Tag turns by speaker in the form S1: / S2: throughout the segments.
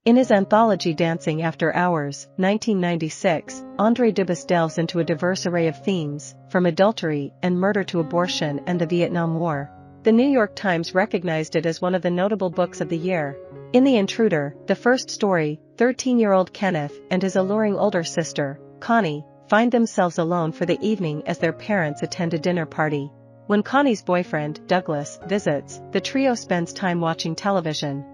S1: In his anthology Dancing After Hours, 1996, Andre Dubus delves into a diverse array of themes, from adultery and murder to abortion and the Vietnam War. The New York Times recognized it as one of the notable books of the year. In The Intruder, the first story, 13-year-old Kenneth and his alluring older sister, Connie, find themselves alone for the evening as their parents attend a dinner party. When Connie's boyfriend, Douglas, visits, the trio spends time watching television.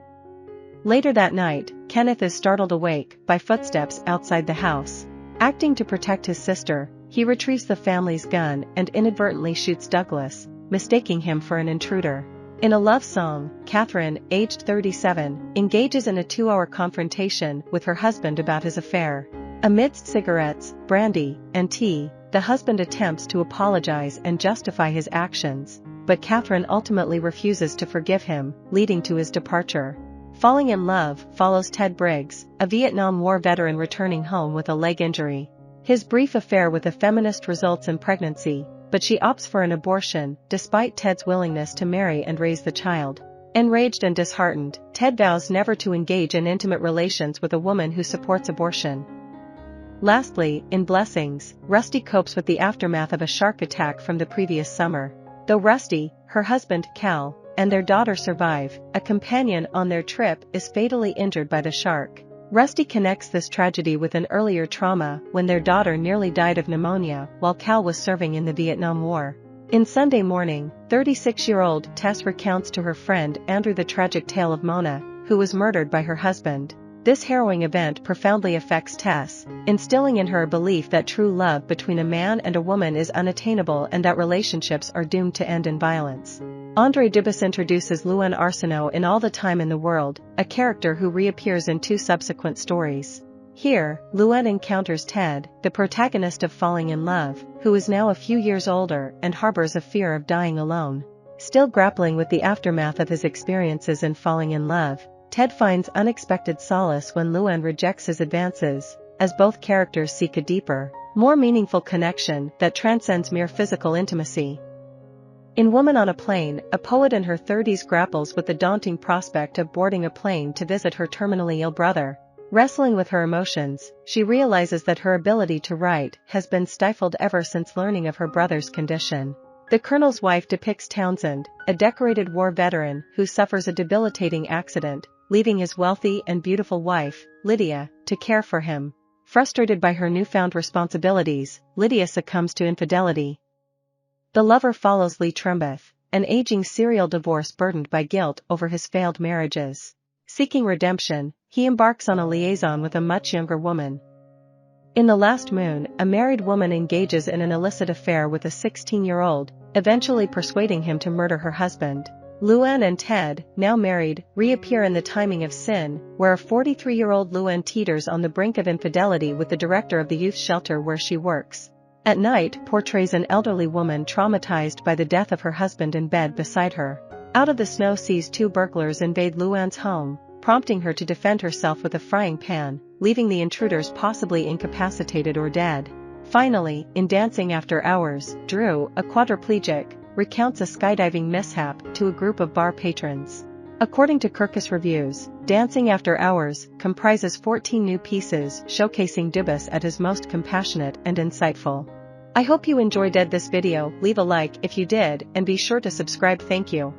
S1: Later that night, Kenneth is startled awake by footsteps outside the house. Acting to protect his sister, he retrieves the family's gun and inadvertently shoots Douglas, mistaking him for an intruder. In a love song, Catherine, aged 37, engages in a 2-hour confrontation with her husband about his affair. Amidst cigarettes, brandy, and tea, the husband attempts to apologize and justify his actions, but Catherine ultimately refuses to forgive him, leading to his departure. Falling in Love follows Ted Briggs, a Vietnam War veteran returning home with a leg injury. His brief affair with a feminist results in pregnancy, but she opts for an abortion, despite Ted's willingness to marry and raise the child. Enraged and disheartened, Ted vows never to engage in intimate relations with a woman who supports abortion. Lastly, in Blessings, Rusty copes with the aftermath of a shark attack from the previous summer. Though Rusty, her husband, Cal, and their daughter survive, a companion on their trip is fatally injured by the shark. Rusty connects this tragedy with an earlier trauma when their daughter nearly died of pneumonia while Cal was serving in the Vietnam War. In Sunday Morning, 36-year-old Tess recounts to her friend Andrew the tragic tale of Mona, who was murdered by her husband. This harrowing event profoundly affects Tess, instilling in her a belief that true love between a man and a woman is unattainable and that relationships are doomed to end in violence. Andre Dubus introduces Luen Arsenault in All the Time in the World, a character who reappears in 2 subsequent stories. Here, Luen encounters Ted, the protagonist of Falling in Love, who is now a few years older and harbors a fear of dying alone. Still grappling with the aftermath of his experiences in Falling in Love, Ted finds unexpected solace when Luen rejects his advances, as both characters seek a deeper, more meaningful connection that transcends mere physical intimacy. In Woman on a Plane, a poet in her 30s grapples with the daunting prospect of boarding a plane to visit her terminally ill brother. Wrestling with her emotions, she realizes that her ability to write has been stifled ever since learning of her brother's condition. The Colonel's Wife depicts Townsend, a decorated war veteran who suffers a debilitating accident, leaving his wealthy and beautiful wife, Lydia, to care for him. Frustrated by her newfound responsibilities, Lydia succumbs to infidelity. The Lover follows Lee Trumbeth, an aging serial divorce burdened by guilt over his failed marriages. Seeking redemption, he embarks on a liaison with a much younger woman. In The Last Moon, a married woman engages in an illicit affair with a 16-year-old, eventually persuading him to murder her husband. Luen and Ted, now married, reappear in The Timing of Sin, where a 43-year-old Luen teeters on the brink of infidelity with the director of the youth shelter where she works. At Night portrays an elderly woman traumatized by the death of her husband in bed beside her. Out of the Snow Seas 2 burglars invade Luen's home, prompting her to defend herself with a frying pan, leaving the intruders possibly incapacitated or dead. Finally, in Dancing After Hours, Drew, a quadriplegic, recounts a skydiving mishap to a group of bar patrons. According to Kirkus Reviews, Dancing After Hours comprises 14 new pieces showcasing Dubus at his most compassionate and insightful. I hope you enjoyed this video. Leave a like if you did and be sure to subscribe. Thank you.